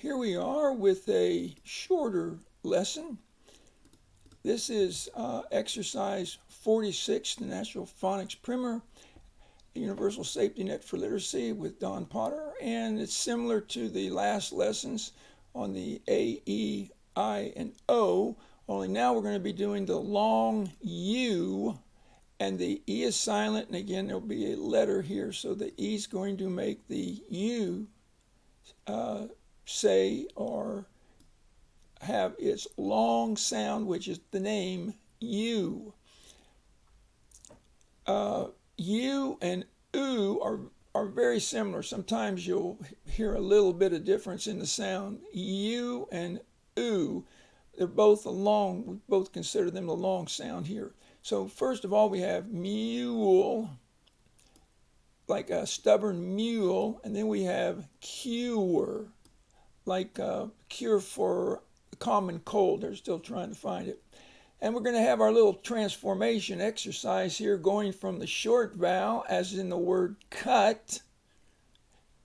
Here we are with a shorter lesson. This is exercise 46, the National Phonics Primer, Universal Safety Net for Literacy with Don Potter, and it's similar to the last lessons on the A, E, I, and O, only now we're going to be doing the long U, and the E is silent, and again there'll be a letter here, so the E is going to make the U say or have its long sound, which is the name U. U and oo are very similar. Sometimes you'll hear a little bit of difference in the sound. U and oo, they're both a long, we both consider them the long sound here. So first of all, we have mule, like a stubborn mule, and then we have cure, like a cure for the common cold. They're still trying to find it. And we're going to have our little transformation exercise here, going from the short vowel, as in the word cut,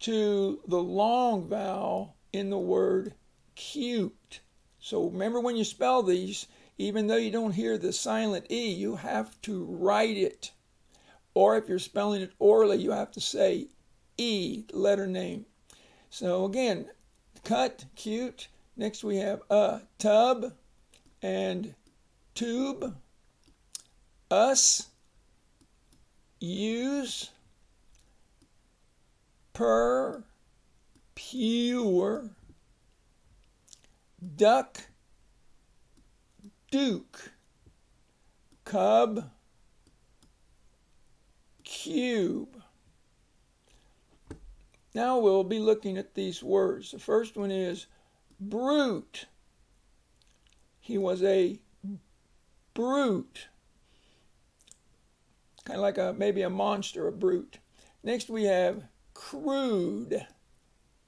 to the long vowel in the word cute. So remember, when you spell these, even though you don't hear the silent E, you have to write it. Or if you're spelling it orally, you have to say E, the letter name. So again, cut, cute. Next we have a tub and tube, us, use, per, pure, duck, duke, cub, cube. Now we'll be looking at these words. The first one is brute. He was a brute, kind of like maybe a monster, a brute. Next we have crude.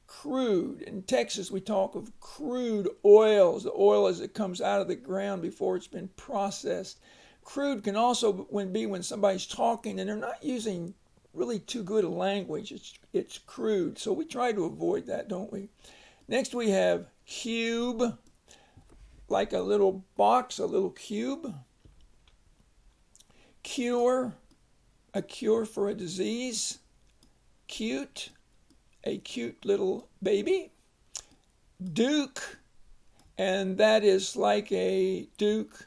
Crude. In Texas we talk of crude oils, the oil as it comes out of the ground before it's been processed. Crude can also be when somebody's talking and they're not using really too good a language. It's crude, so we try to avoid that, don't we? Next we have cube, like a little box, a little cube. Cure, a cure for a disease. Cute, a cute little baby. Duke, and that is like a duke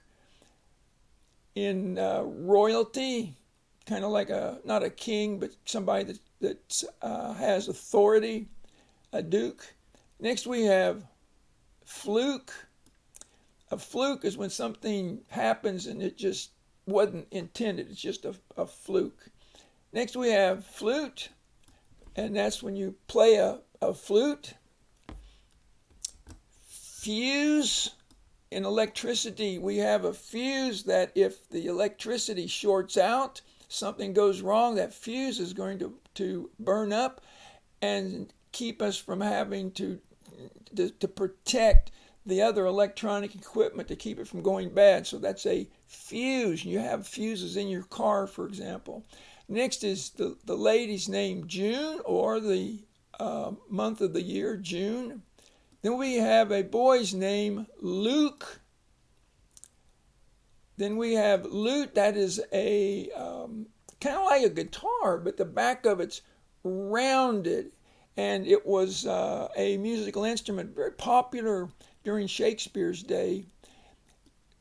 in royalty, kind of like not a king, but somebody that has authority, a duke. Next we have fluke. A fluke is when something happens and it just wasn't intended. It's just a fluke. Next we have flute, and that's when you play a flute. Fuse. In electricity, we have a fuse that if the electricity shorts out, something goes wrong, that fuse is going to burn up and keep us from having to protect the other electronic equipment, to keep it from going bad. So that's a fuse. You have fuses in your car, for example. Next is the lady's name, June, or the month of the year, June. Then we have a boy's name, Luke. Then we have lute. That is a kind of like a guitar, but the back of it's rounded. And it was a musical instrument, very popular during Shakespeare's day.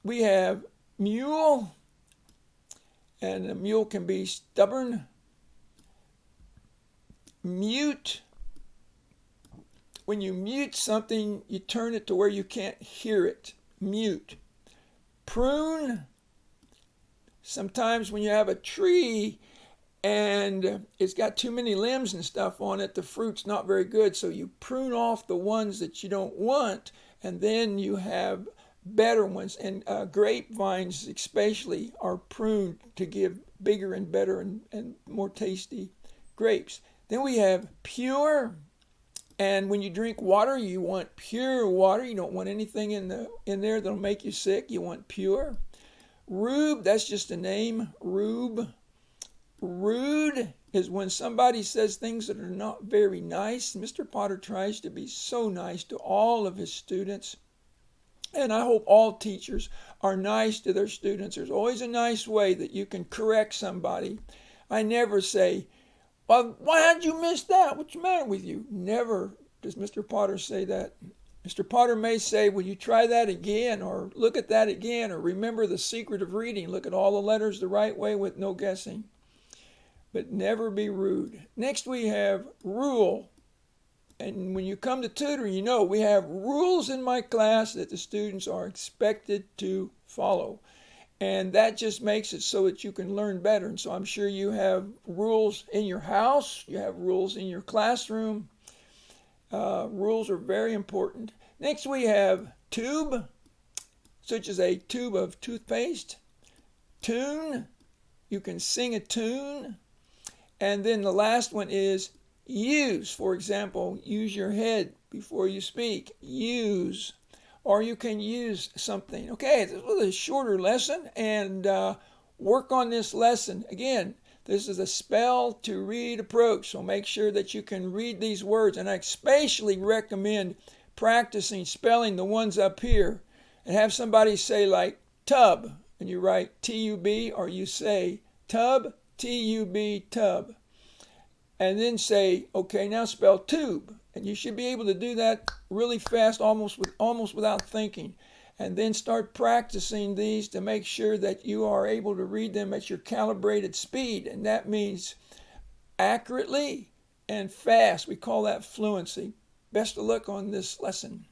We have mule, and a mule can be stubborn. Mute. When you mute something, you turn it to where you can't hear it. Mute. Prune. Sometimes when you have a tree and it's got too many limbs and stuff on it, the fruit's not very good, so you prune off the ones that you don't want, and then you have better ones. And grapevines especially are pruned to give bigger and better and more tasty grapes. Then we have pure. And when you drink water, you want pure water. You don't want anything in there that'll make you sick. You want pure. Rube, that's just a name. Rube. Rude, is when somebody says things that are not very nice. Mr. Potter tries to be so nice to all of his students. And I hope all teachers are nice to their students. There's always a nice way that you can correct somebody. I never say, well, why did you miss that? What's the matter with you? Never does Mr. Potter say that. Mr. Potter may say, will you try that again? Or look at that again? Or remember the secret of reading. Look at all the letters the right way with no guessing. But never be rude. Next we have rule. And when you come to tutoring, you know we have rules in my class that the students are expected to follow. And that just makes it so that you can learn better. And so I'm sure you have rules in your house. You have rules in your classroom. Rules are very important. Next we have tube, such as a tube of toothpaste. Tune, you can sing a tune. And then the last one is use. For example, use your head before you speak. Use. Or you can use something. Okay, this was a shorter lesson, and work on this lesson. Again, this is a spell to read approach, so make sure that you can read these words. And I especially recommend practicing spelling the ones up here, and have somebody say like tub, and you write T-U-B, or you say tub, T-U-B, tub. And then say, okay, now spell tube. And you should be able to do that really fast, almost without thinking. And then start practicing these to make sure that you are able to read them at your calibrated speed. And that means accurately and fast. We call that fluency. Best of luck on this lesson.